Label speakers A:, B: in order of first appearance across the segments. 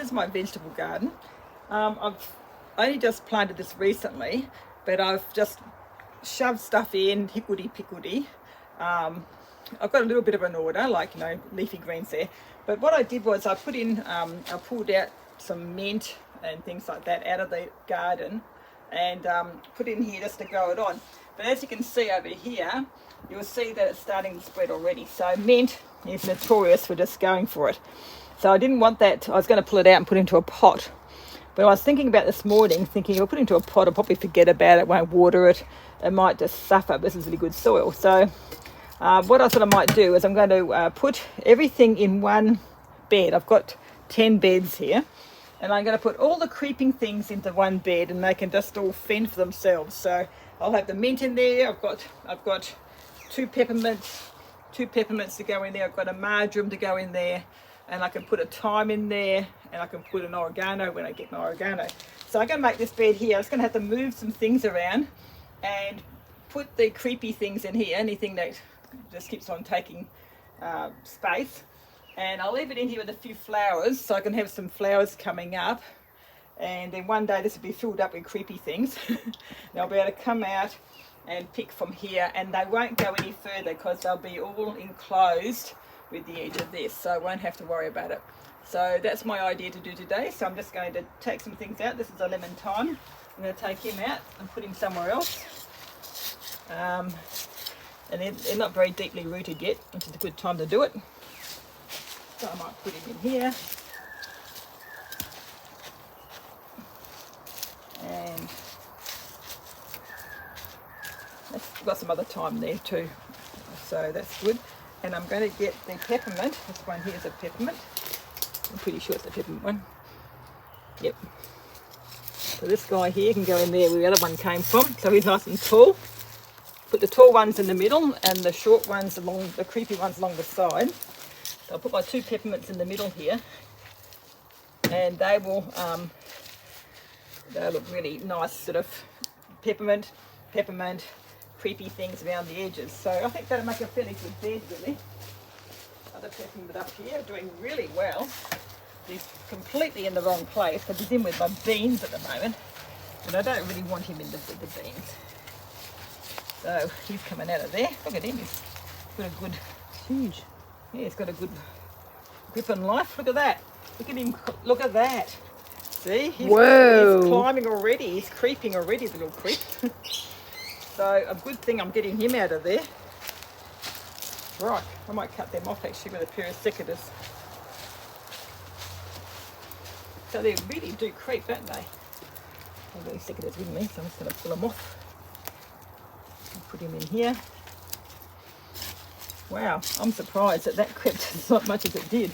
A: is my vegetable garden. I've only just planted this recently, but I've just shoved stuff in, hickledy-pickledy. I've got a little bit of an order, like, you know, leafy greens there. But what I did was I put in, I pulled out some mint and things like that out of the garden and put in here just to grow it on. But as you can see over here, you'll see that it's starting to spread already. So mint is notorious for just going for it. So I didn't want that. I was going to pull it out and put it into a pot. But I was thinking about this morning, thinking if I put it into a pot, I'll probably forget about it, won't water it. It might just suffer. This is really good soil. So what I thought I might do is I'm going to put everything in one bed. I've got 10 beds here. And I'm going to put all the creeping things into one bed and they can just all fend for themselves. So I'll have the mint in there. I've got two peppermints to go in there. I've got a marjoram to go in there. And I can put a thyme in there, and I can put an oregano when I get my oregano. So I'm going to make this bed here. I'm just going to have to move some things around and put the creepy things in here, anything that just keeps on taking space. And I'll leave it in here with a few flowers, so I can have some flowers coming up. And then one day this will be filled up with creepy things. And I'll be able to come out and pick from here, and they won't go any further because they'll be all enclosed with the edge of this, so I won't have to worry about it. So that's my idea to do today. So I'm just going to take some things out. This is a lemon thyme. I'm going to take him out and put him somewhere else. And they're not very deeply rooted yet, which is a good time to do it. So I might put him in here. And I've got some other thyme there too, so that's good. And I'm going to get the peppermint. This one here is a peppermint. I'm pretty sure it's a peppermint one. Yep. So this guy here can go in there where the other one came from. So he's nice and tall. Put the tall ones in the middle and the short ones along, the creepy ones along the side. So I'll put my two peppermints in the middle here. And they will, they'll look really nice, sort of peppermint, creepy things around the edges. So I think that'll make a fairly good bed, really. Other peppermint up here, doing really well. He's completely in the wrong place because he's in with my beans at the moment, but I don't really want him in with the beans. So he's coming out of there. Look at him, he's got a good, huge, yeah, he's got a good grip on life. Look at that. Look at him, look at that. See, he's climbing already, he's creeping already, the little creep. So a good thing I'm getting him out of there. Right, I might cut them off actually with a pair of secateurs. So they really do creep, don't they? I've got these secateurs with me, so I'm just going to pull them off. And put him in here. Wow, I'm surprised that crept as much as it did.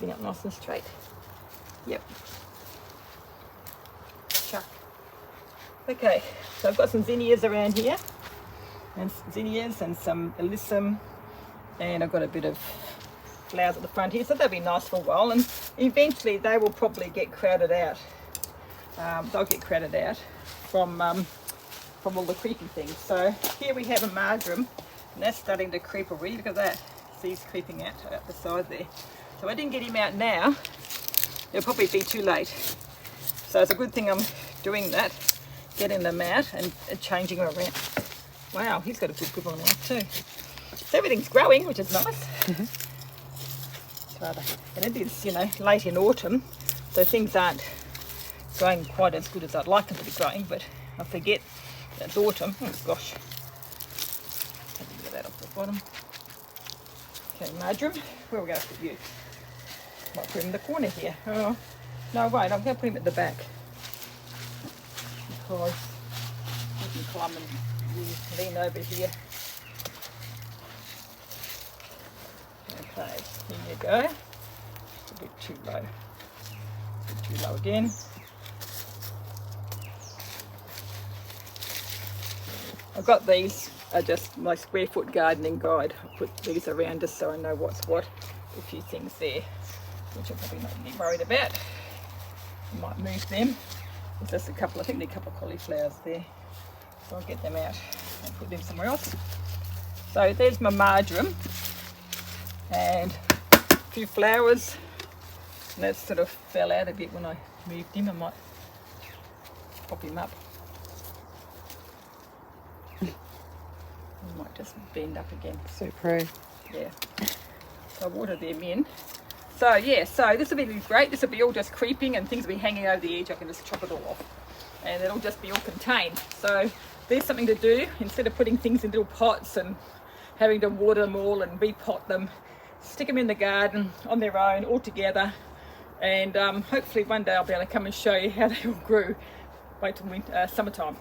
A: Up nice and straight. Yep. Chuck. Okay, so I've got some zinnias around here, and zinnias and some alyssum, and I've got a bit of flowers at the front here, so they'll be nice for a while, and eventually they will probably get crowded out. They'll get crowded out from all the creepy things. So here we have a marjoram, and that's starting to creep already. Look at that. See, he's creeping out the side there. So I didn't get him out now, it'll probably be too late. So it's a good thing I'm doing that, getting them out and changing them around. Wow, he's got a good grip on life too. So everything's growing, which is nice. And it is, you know, late in autumn, so things aren't growing quite as good as I'd like them to be growing, but I forget that it's autumn. Oh gosh. Let me get that off the bottom. Okay, marjoram, where are we going to put you? Might put him in the corner here. Oh, no, wait, I'm going to put him at the back. Because you can climb and lean over here. Okay, here you go. It's a bit too low. A bit too low again. I've got these, are just my square foot gardening guide. I put these around just so I know what's what. A few things there, which I'm probably not really worried about. I might move them. There's just a couple, I think there are a couple of cauliflowers there. So I'll get them out and put them somewhere else. So there's my marjoram and a few flowers. And that sort of fell out a bit when I moved him. I might pop him up. I might just bend up again.
B: So pro.
A: Yeah. So I water them in. So yeah, so this will be great. This will be all just creeping and things will be hanging over the edge. I can just chop it all off. And it'll just be all contained. So there's something to do. Instead of putting things in little pots and having to water them all and repot them, stick them in the garden on their own, all together. And hopefully one day I'll be able to come and show you how they all grew. Wait till summertime.